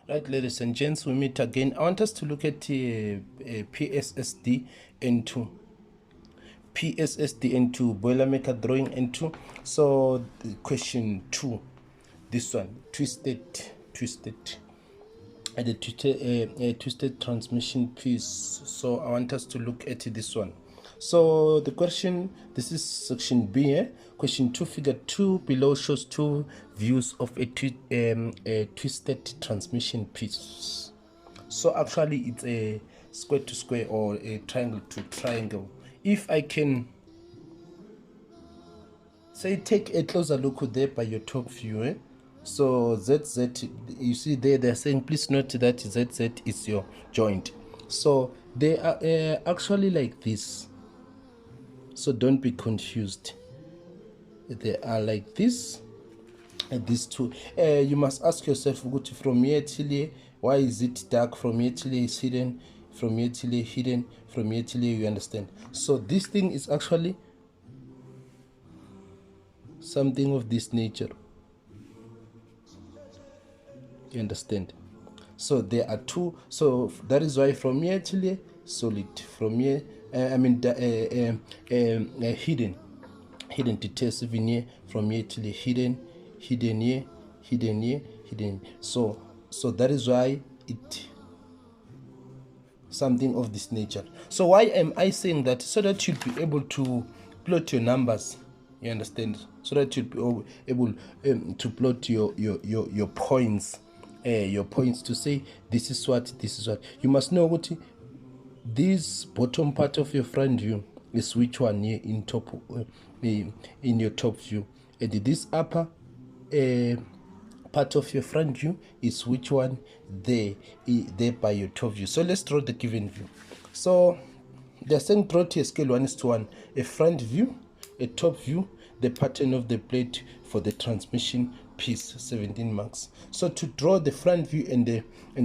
Right, ladies and gents, we meet again. I want us to look at PSSD N2. PSSD N2, Boilermaker Drawing N2. So, the question 2, this one, twisted, and the twisted transmission piece. So, I want us to look at this one. So the question, this is section B. Question 2, figure 2 below shows two views of a twisted transmission piece. So actually it's a square to square or a triangle to triangle. If I can say take a closer look there by your top view. So ZZ, you see there they're saying please note that ZZ is your joint. So they are actually like this. So don't be confused. They are like this and these two. You must ask yourself, go to from here till here, why is it dark? From here till here is hidden, from here till here hidden, from here till here, you understand? So this thing is actually something of this nature. You understand? So there are two. So that is why from here till here solid, from here hidden details even here, from here till here hidden here, hidden here, hidden. So that is why it something of this nature. So why am I saying that? So that you'll be able to plot your numbers. You understand? So that you'll be able to plot your points. Your points to say this is what. You must know what this bottom part of your front view is which one here in top in your top view, and this upper part of your front view is which one there by your top view. So let's draw the given view. So they're saying draw to a scale 1:1 a front view, a top view, the pattern of the plate for the transmission piece, 17 marks. So to draw the front view and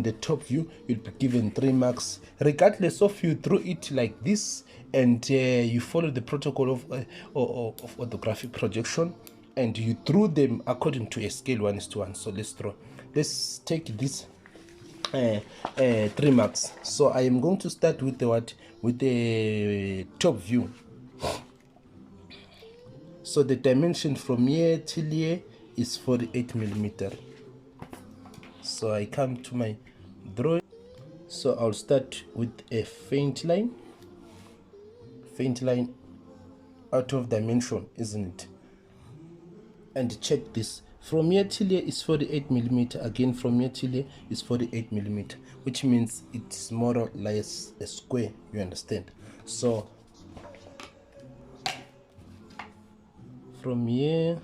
the top view, you'll be given 3 marks, regardless of you drew it like this and you follow the protocol of orthographic projection and you drew them according to a scale 1:1. So let's take this 3 marks. So I am going to start with the top view. So the dimension from here till here is 48 millimeter. So I come to my drawing. So I'll start with a faint line out of dimension, isn't it? And check this, from here till here is 48 millimeter. Again, from here till here is 48 millimeter, which means it's more or less a square. You understand? So from here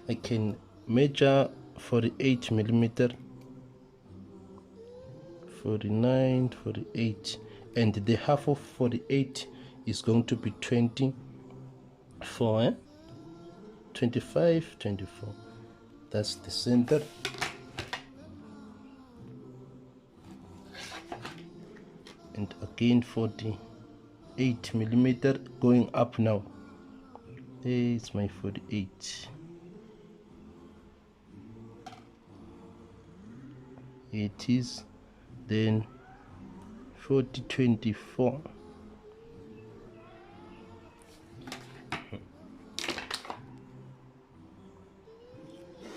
I can measure 48 millimeter, 49, 48, and the half of 48 is going to be 24, 25, 24. That's the center. And again 48 millimeter going up now. There is my 48. It is then 40, 24.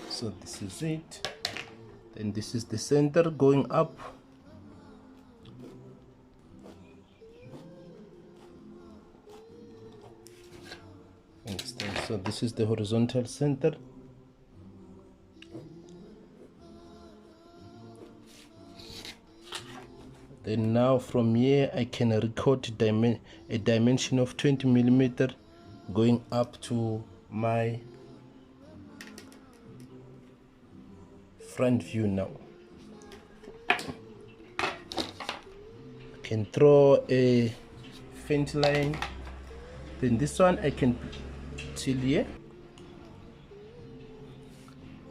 So this is it. Then this is the center going up. Understand? So this is the horizontal center. Then now from here I can record a dimension of 20 millimeter going up to my front view. Now I can draw a faint line. Then this one I can till here,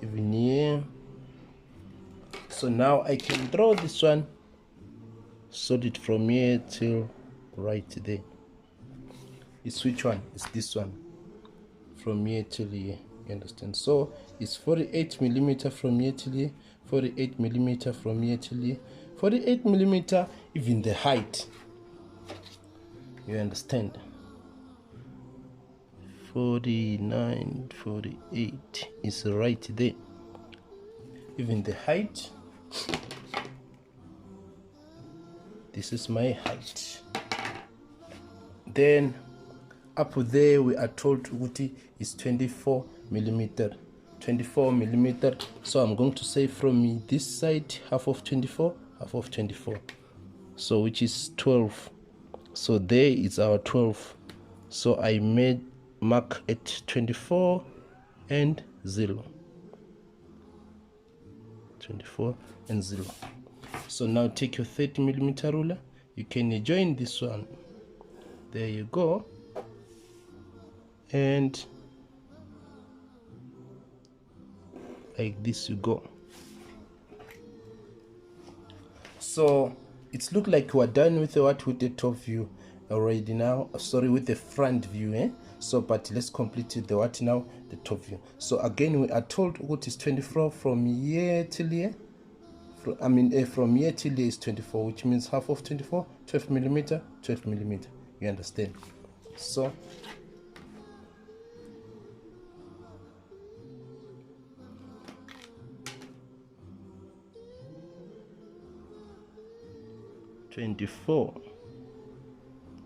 even here. So now I can draw this one solid from here till right there. It's which one? It's this one, from here till here. You understand? So it's 48 millimeter from here till here, 48 millimeter from here till here, 48 millimeter, even the height. You understand? 49, 48 is right there. Even the height, this is my height. Then up there we are told Uti is 24 millimeter. 24 millimeter. So I'm going to say from this side half of 24, half of 24. So which is 12. So there is our 12. So I made mark at 24 and 0. 24 and 0. So now take your 30 millimeter ruler. You can join this one. There you go. And like this you go. So it's look like we're done with the top view already now. Sorry, with the front view, So but let's complete the the top view. So again we are told what is 24 from here till here. From here till here is 24, which means half of 24, 12 millimeter, 12 millimeter. You understand? So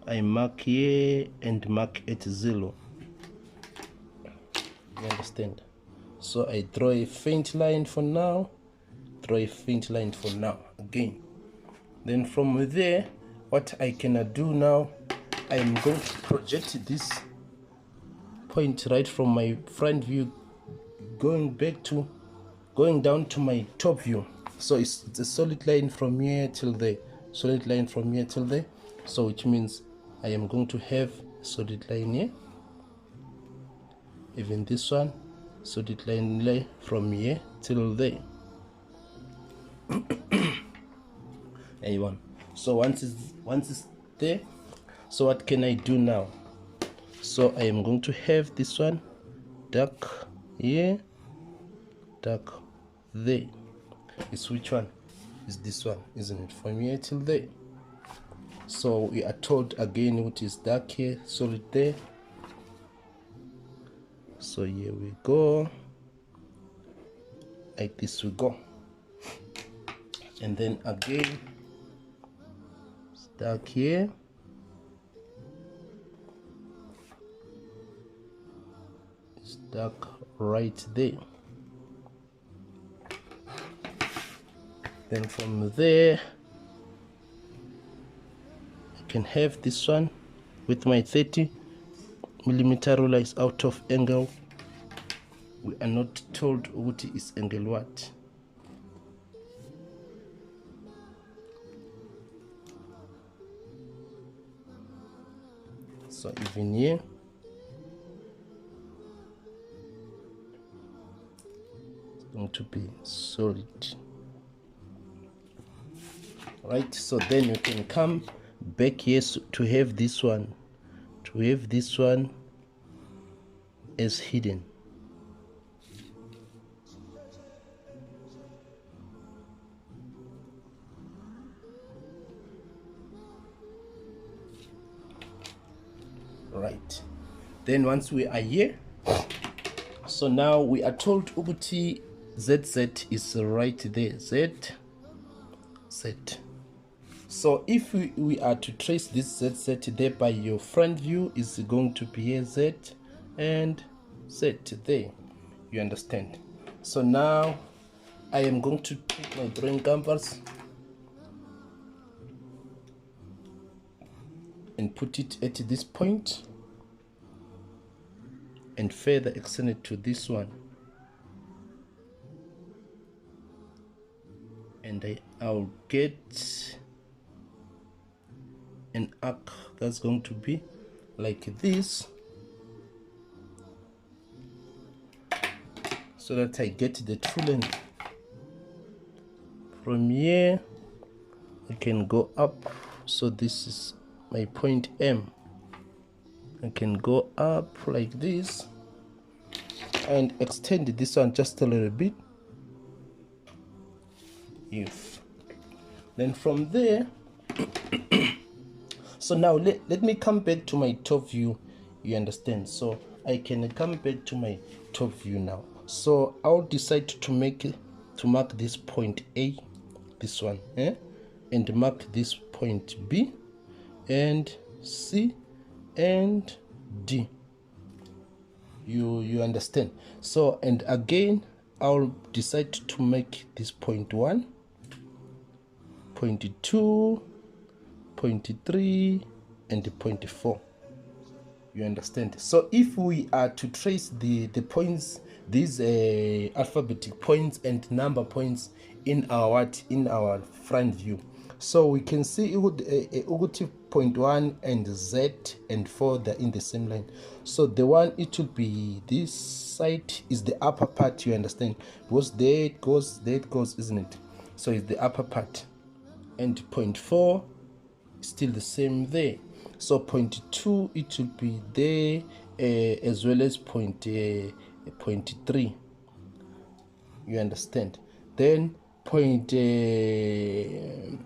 I mark here and mark at 0. You understand? So I draw a faint line for now. Again. Then from there, what I can do now, I am going to project this point right from my front view, going down to my top view. So it's a solid line from here till there. So which means I am going to have a solid line here. Even this one, solid line from here till there. A1. So once it's there, so what can I do now? So I am going to have this one dark here, dark there. It's which one? Is this one, isn't it? From here till there. So we are told again what is dark here, solid there. So here we go. Like this we go. And then again, it's dark here. It's dark right there. Then from there, I can have this one with my 30 millimeter ruler is out of angle. We are not told what is angle what. So even here, it's going to be solid. Right, so then you can come back here to have this one, as hidden. Right, then once we are here, so now we are told Uguti ZZ is right there, Z. So if we are to trace this ZZ there by your front view, is going to be here Z and Z there. You understand? So now I am going to take my drawing canvas and put it at this point and further extend it to this one, and I'll get an arc that's going to be like this, so that I get the true length. From here I can go up, so this is my point M. I can go up like this and extend this one just a little bit. Yes. Then from there, so now let me come back to my top view, you understand? So I can come back to my top view now. So I'll decide to mark this point A, this one, and mark this point B and C and D. You understand? So, and again I'll decide to make this point 1, point 2, point 3 and point 4. You understand? So if we are to trace the points, these alphabetic points and number points in our front view, so we can see it would point 1 and Z and 4, they're in the same line. So the one, it will be this side is the upper part, you understand, because there it goes, isn't it? So it's the upper part, and point 4 still the same there. So point 2, it will be there, as well as point 3, you understand. Then point A,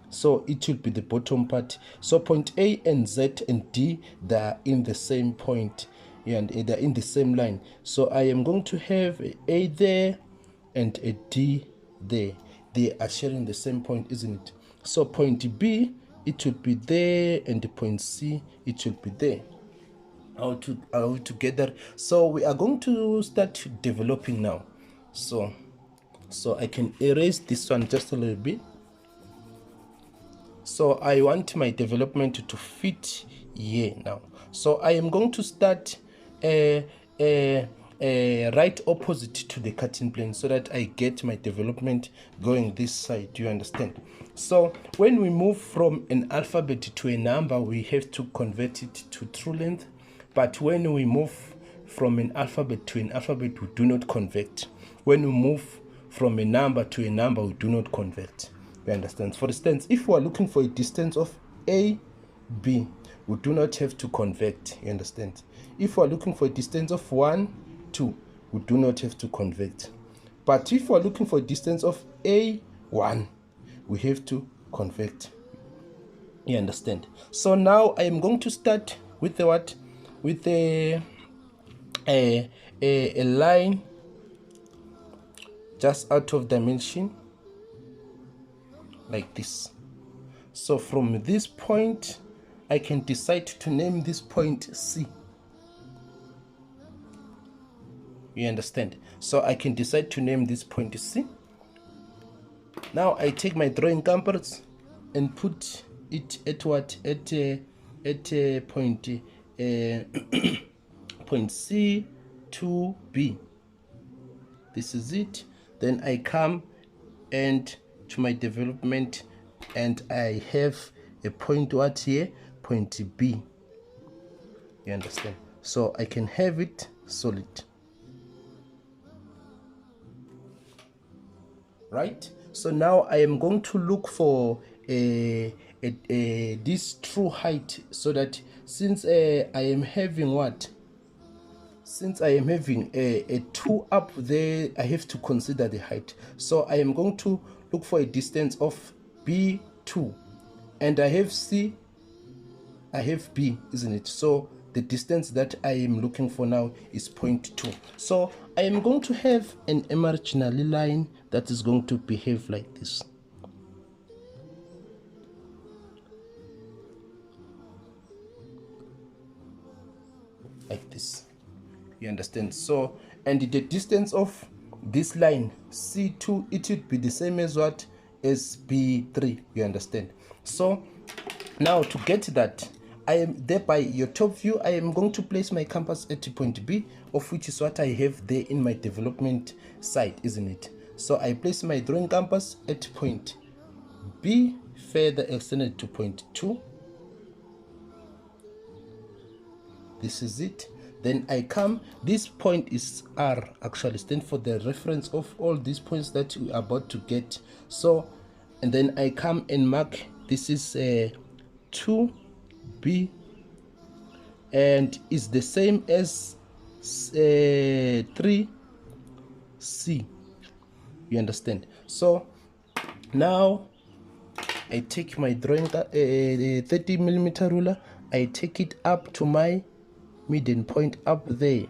so it will be the bottom part. So point A and Z and D, they are in the same point, and they're in the same line. So I am going to have A there and a D there. They are sharing the same point, isn't it? So point B, it will be there, and the point C, it will be there. How to get that? So we are going to start developing now. So I can erase this one just a little bit. So I want my development to fit here now. So I am going to start right opposite to the cutting plane, so that I get my development going this side. Do you understand? So when we move from an alphabet to a number, we have to convert it to true length. But when we move from an alphabet to an alphabet, we do not convert. When we move from a number to a number, we do not convert. You understand? For instance, if we are looking for a distance of A, B, we do not have to convert. You understand? If we are looking for a distance of 1, 2, we do not have to convert. But if we are looking for a distance of A1, we have to convert. You understand? So now I am going to start with the what? With a line just out of dimension, like this. So from this point, I can decide to name this point C. You understand? So I can decide to name this point C. Now I take my drawing compass and put it at what? At point point C to B. This is it. Then I come and to my development, and I have a point what here? Point B. You understand? So I can have it solid. Right? So now I am going to look for this true height, so that since I am having what? Since I am having a 2 up there, I have to consider the height. So I am going to look for a distance of B2, and I have C, I have B, isn't it? So the distance that I am looking for now is 0.2. So I am going to have an imaginary line that is going to behave like this. Like this. You understand? So, and the distance of this line C2, it would be the same as what? As B3. You understand? So now to get that, I am there by your top view. I am going to place my compass at point B, of which is what I have there in my development side, isn't it? So I place my drawing compass at point B, further extended to point 2. This is it. Then I come, this point is R, actually stand for the reference of all these points that we are about to get. So, and then I come and mark, this is 2B, and is the same as 3C. You understand? So now I take my drawing 30mm ruler, I take it up to my midden point up there,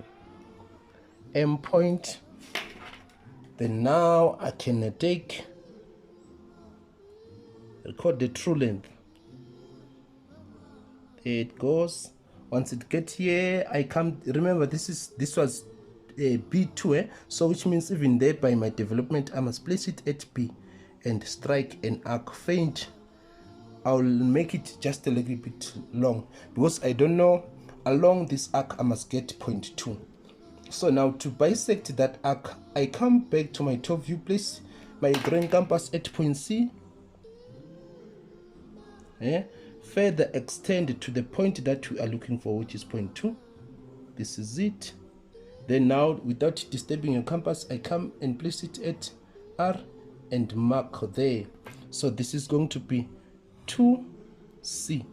M point. Then now I can record the true length. There it goes. Once it gets here, I come. Remember, this was B2, so which means even there by my development, I must place it at B and strike an arc faint. I'll make it just a little bit long because I don't know along this arc I must get 0.2. So now to bisect that arc, I come back to my top view, place my drawing compass at point C, further extend to the point that we are looking for, which is 0.2. This is it. Then now, without disturbing your compass, I come and place it at R and mark there. So this is going to be 2C,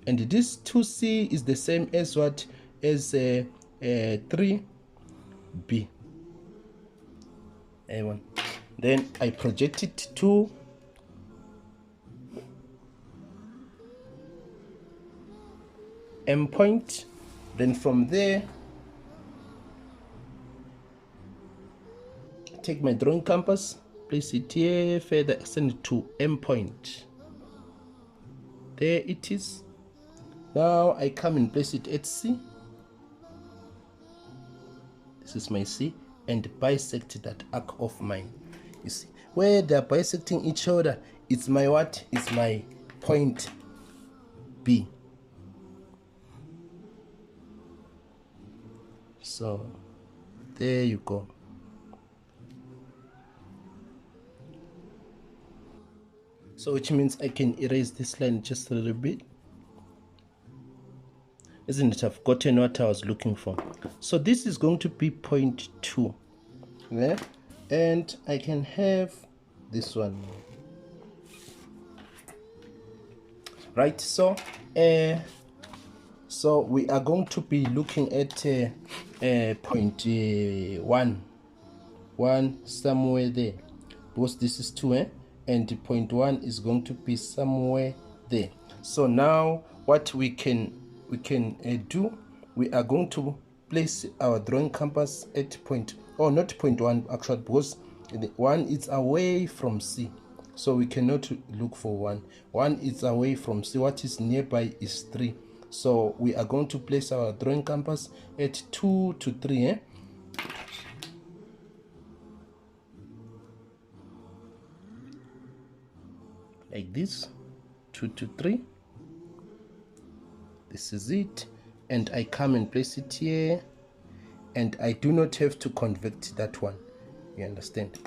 and this 2C is the same as what? As 3B. Then I project it to M point. Then from there, take my drawing compass, place it here, further extend it to M point. There it is. Now I come and place it at C. This is my C, and bisect that arc of mine. You see, where they are bisecting each other, it's my what? It's my point B. So there you go. So which means I can erase this line just a little bit. Isn't it? I've gotten what I was looking for. So this is going to be 0.2. Yeah? And I can have this one. Right, so we are going to be looking at 0.1 somewhere there, because this is 2, and 0.1 is going to be somewhere there. So now what we can do, we are going to place our drawing compass at not 0.1 actually, because the 1 is away from C, so we cannot look for 1. 1 is away from C. What is nearby is 3. So we are going to place our drawing compass at 2 to 3. Like this, 2 to 3. This is it, and I come and place it here, and I do not have to convert that one. You understand?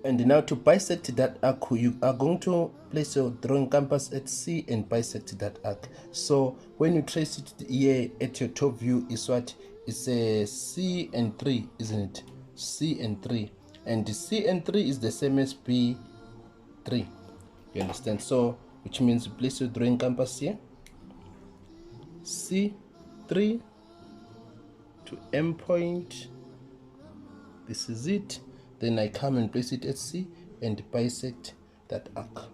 And now to bisect that arc, you are going to place your drawing compass at C and bisect that arc. So when you trace it here at your top view, is what? It's a C and 3, isn't it? C and 3, and the C and 3 is the same as B3. You understand? So which means you place your drawing compass here, C3 to M point. This is it. Then I come and place it at C and bisect that arc.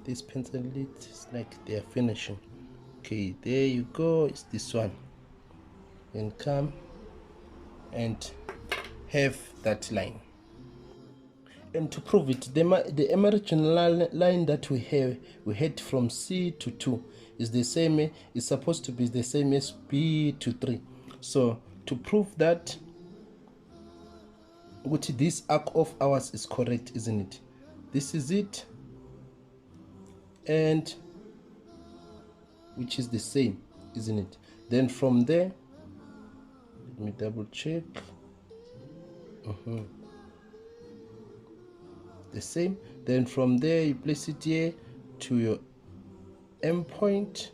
This pencil lit is like they are finishing. Okay, there you go. It's this one. Then come and have that line. And to prove it, the emerging line that we had from C to 2 is the same. It's supposed to be the same as B to 3. So to prove that, this arc of ours is correct, isn't it? This is it, and which is the same, isn't it? Then from there, let me double check. The same. Then from there you place it here to your M point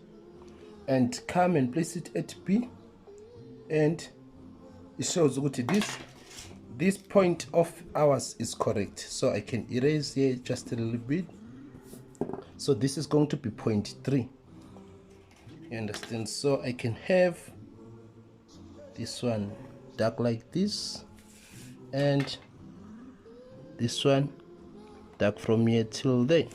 and come and place it at B, and it shows that this point of ours is correct. So I can erase here just a little bit. So this is going to be 0.3. You understand? So I can have this one dark like this, and this one dark from here till there.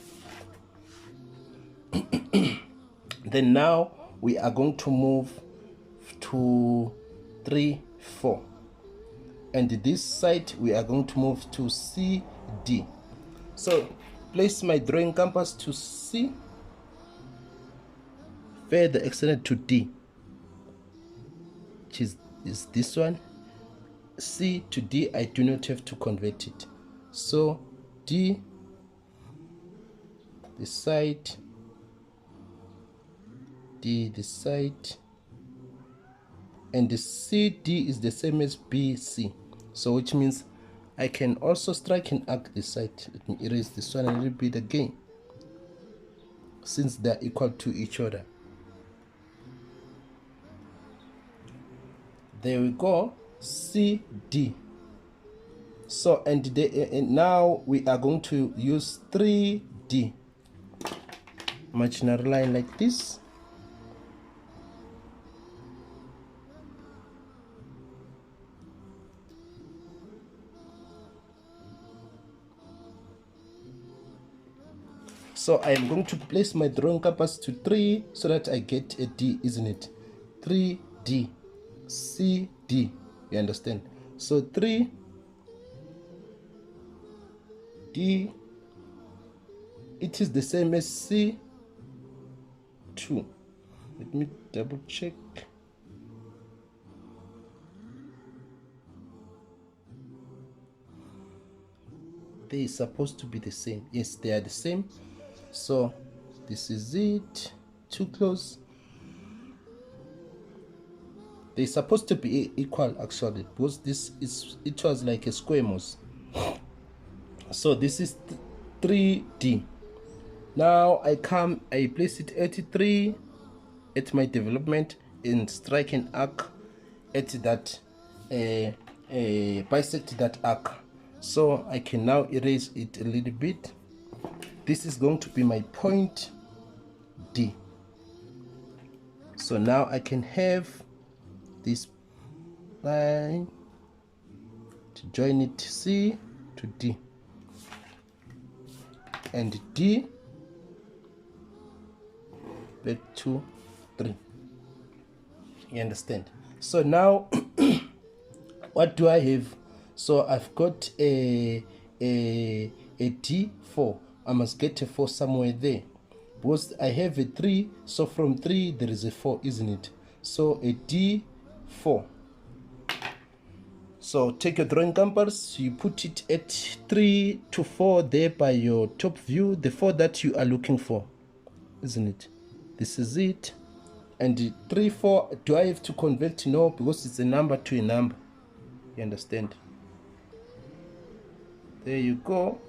Then now we are going to move to 3, 4, and this side we are going to move to C, D. So place my drawing compass to C, further extended to D, which is this one. C to D, I do not have to convert it. So D, this side, D, this side, and the CD is the same as BC. So which means I can also strike an arc this side. Let me erase this one a little bit again, since they are equal to each other. There we go, CD. So and now we are going to use 3D. Imaginary line like this. So I am going to place my drawing compass to 3 so that I get a D, isn't it? 3D, CD, you understand? So 3D, it is the same as C2. Let me double check. They are supposed to be the same. Yes, they are the same. So this is it. Too close. They're supposed to be equal actually, because it was like a square mouse. So this is 3D. Now I place it at 3 at my development and strike an arc at that bisect that arc. So I can now erase it a little bit. This is going to be my point D. So now I can have this line to join it C to D, and D back to 3. You understand? So now what do I have? So I've got a D4. I must get a 4 somewhere there, because I have a 3. So from 3 there is a 4, isn't it? So a D4. So take your drawing compass, you put it at 3 to 4 there by your top view, the 4 that you are looking for, isn't it? This is it. And 3, 4, do I have to convert? No, because it's a number to a number. You understand? There you go.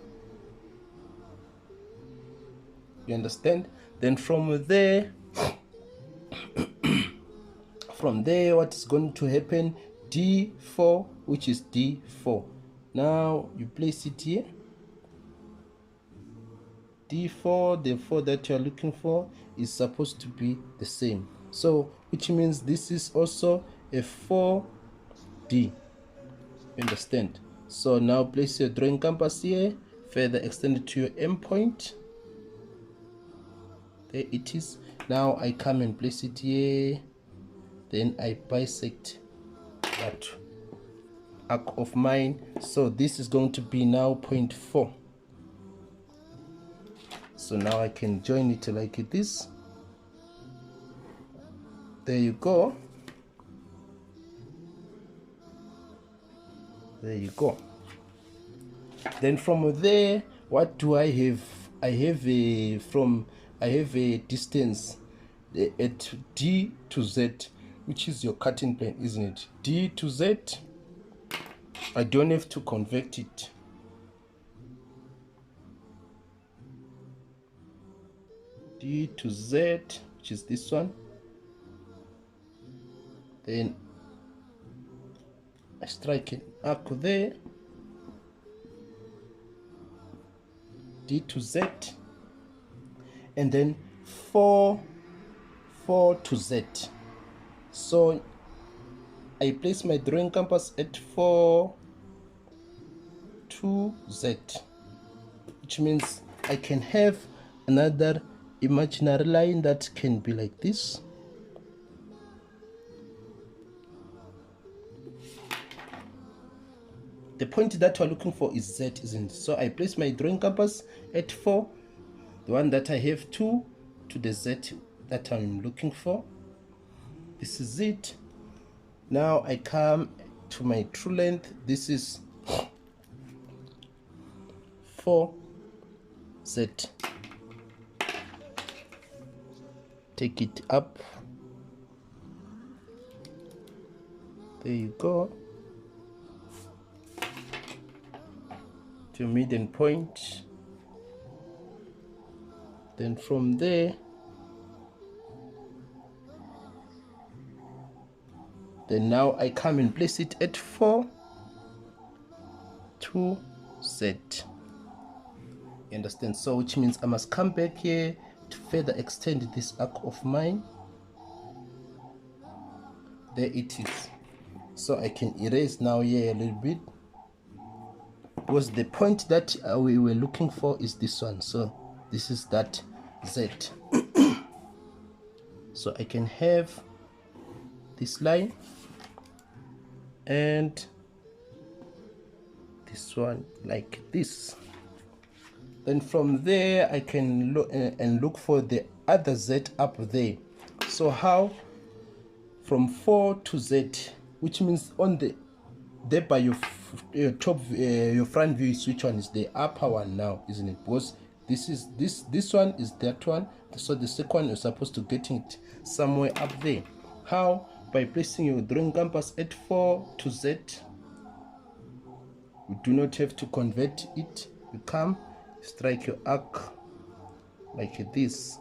You understand? Then from there, what is going to happen? D4, which is D4. Now you place it here. D4, the 4 that you are looking for is supposed to be the same. So which means this is also a 4D. You understand? So now place your drawing compass here, further extend it to your endpoint. There it is. Now I come and place it here, then I bisect that arc of mine. So this is going to be now 0.4. So now I can join it like this. There you go. There you go. Then from there, what do I have? I have a distance at D to Z, which is your cutting plane, isn't it? D to Z. I don't have to convert it. D to Z, which is this one. Then I strike an arc there. D to Z. and then 4 to Z. So I place my drawing compass at 4 to Z, which means I can have another imaginary line that can be like this. The point that we're looking for is Z, isn't it? So I place my drawing compass at 4, the one that I have 2 to the Z that I'm looking for. This is it. Now I come to my true length. This is 4Z. Take it up. There you go. To midden point. Then from there, then now I come and place it at 4 to Z. You understand? So which means I must come back here to further extend this arc of mine. There it is. So I can erase now here a little bit, because the point that we were looking for is this one. So this is that Z. So I can have this line and this one like this. Then from there I can look for the other Z up there. So how? From 4 to Z, which means on the there by your top your front view is which one is the upper one now, isn't it? Because this one is that one, so the second one you're supposed to get it somewhere up there. How? By placing your drawing compass at 4 to Z. You do not have to convert it. You come, strike your arc like this,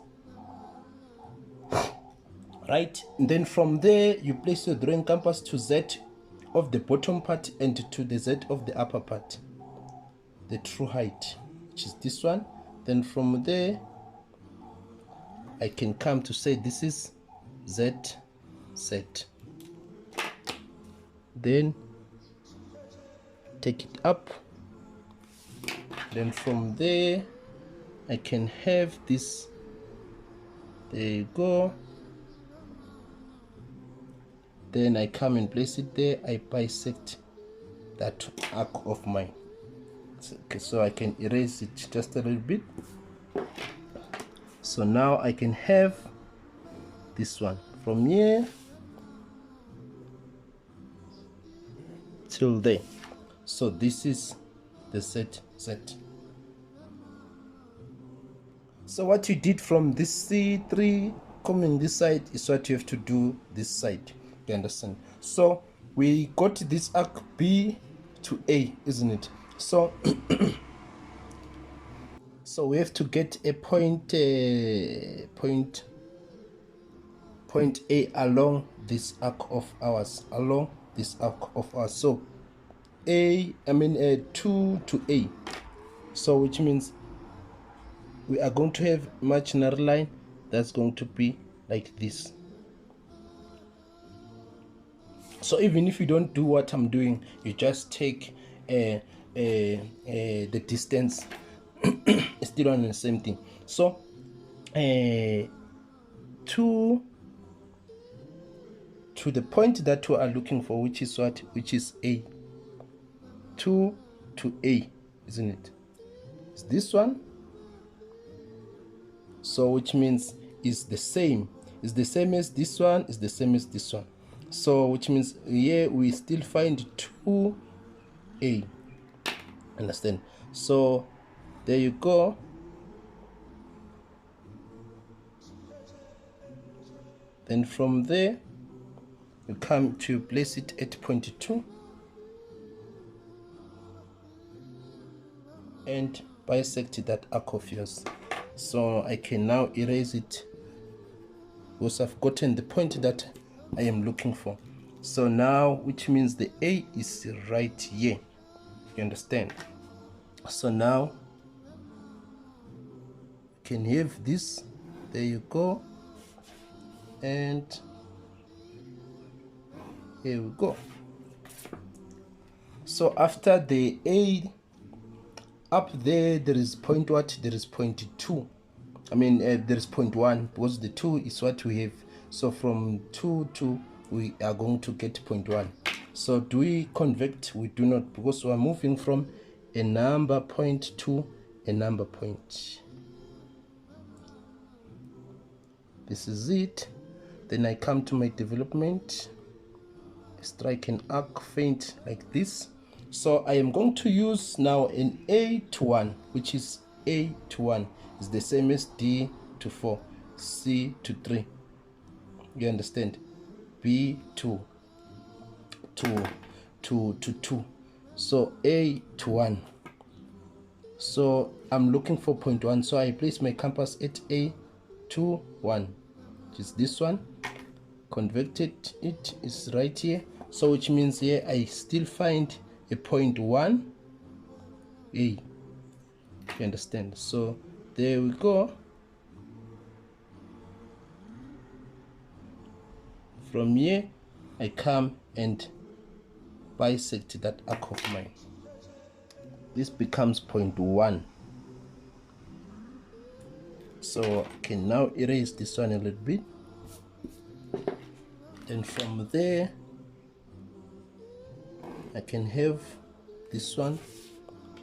right? And then from there you place your drawing compass to Z of the bottom part and to the Z of the upper part, the true height, which is this one. Then from there I can come to say this is Z. Then take it up. Then from there I can have this. There you go. Then I come and place it there. I bisect that arc of mine. Okay, so I can erase it just a little bit. So now I can have this one from here till there. So this is the Z. So what you did from this C3 coming this side is what you have to do this side. You understand? So we got this arc B to A, isn't it? So so we have to get a point A along this arc of ours, So A, 2 to A. So which means we are going to have imaginary line that's going to be like this. So even if you don't do what I'm doing, you just take the distance, it's still on the same thing. So 2 to the point that we are looking for, which is what? Which is A. 2 to A, isn't it? It's this one. So which means is the same. It's the same as this one, is the same as this one. So which means here we still find 2A. Understand? So there you go. Then from there you come to place it at point 2 and bisect that arc of yours. So I can now erase it because I've gotten the point that I am looking for. So now, which means the A is right here. You understand? So now can have this. There you go. And here we go. So after the A, up there is point what? There is point 2. I mean, there is point 1, because the 2 is what we have. So from 2 to, we are going to get point 1. So do we convert? We do not, because we are moving from a number point to a number point. This is it. Then I come to my development, strike an arc faint like this. So I am going to use now an A to 1, which is A to 1 is the same as D to 4, C to 3. You understand? B to 2. So A to 1. So I'm looking for point 1. So I place my compass at A to 1, which is this one. Converted, it is right here. So which means here I still find a point 1 A. You understand? So there we go. From here I come and bisect that arc of mine. This becomes point 1. So I can now erase this one a little bit. Then from there I can have this one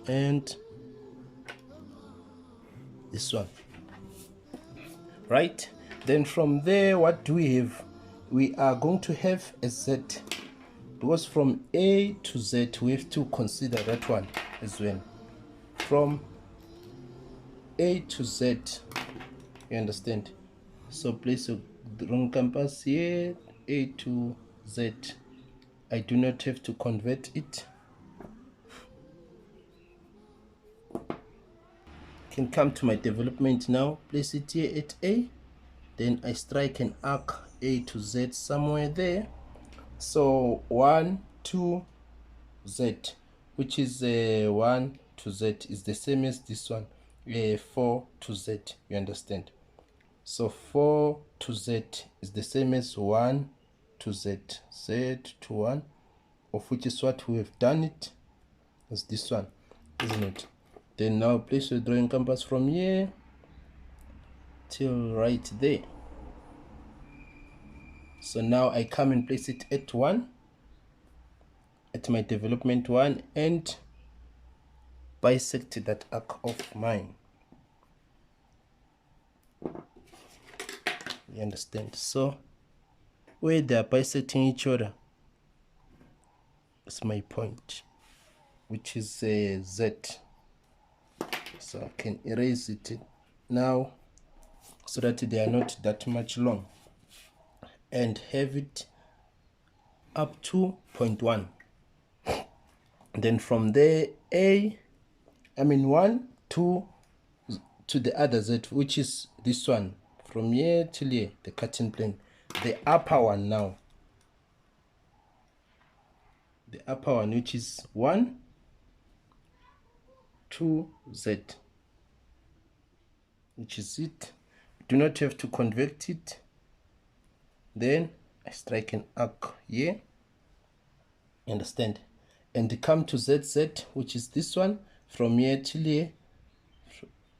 and this one, right? Then from there, what do we have? We are going to have a Z, because from A to Z we have to consider that one as well. From A to Z, you understand? So place a wrong compass here, A to Z. I do not have to convert it. Can come to my development now, place it here at A, then I strike an arc A to Z somewhere there. So 1 to Z, which is 1 to Z, is the same as this one, 4 to Z. You understand? So 4 to Z is the same as 1 to Z, Z to 1, of which is what we have done it as this one, isn't it? Then now place your drawing compass from here till right there. So now I come and place it at 1, at my development 1, and bisect that arc of mine. You understand? So where they are bisecting each other is my point, which is Z. So I can erase it now so that they are not that much long, and have it up to point 1. Then from there, 1 to the other Z, which is this one, from here till here, the cutting plane, the upper one now, the upper one, which is 1 to Z, which is it. Do not have to convert it. Then I strike an arc here, understand, and come to ZZ, which is this one, from here till here,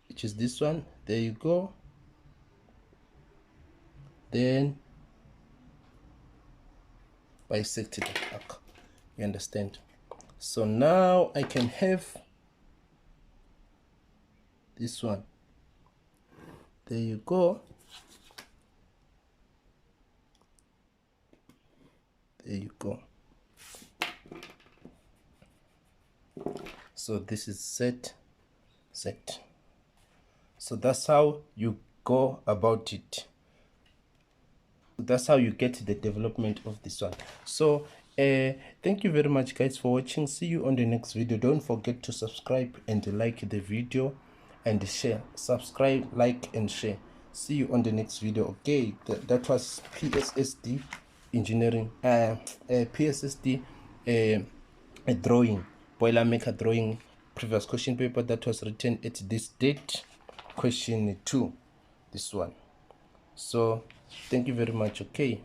which is this one. There you go. Then bisect the arc. You understand? So now I can have this one. There you go. There you go. So this is set. So that's how you go about it. That's how you get the development of this one. So thank you very much, guys, for watching. See you on the next video. Don't forget to subscribe and like the video and share. Subscribe, like, and share. See you on the next video. Okay, that was PSSD engineering, PSSD a drawing, Boilermaker drawing, previous question paper that was written at this date. question 2, this one. So thank you very much. Okay.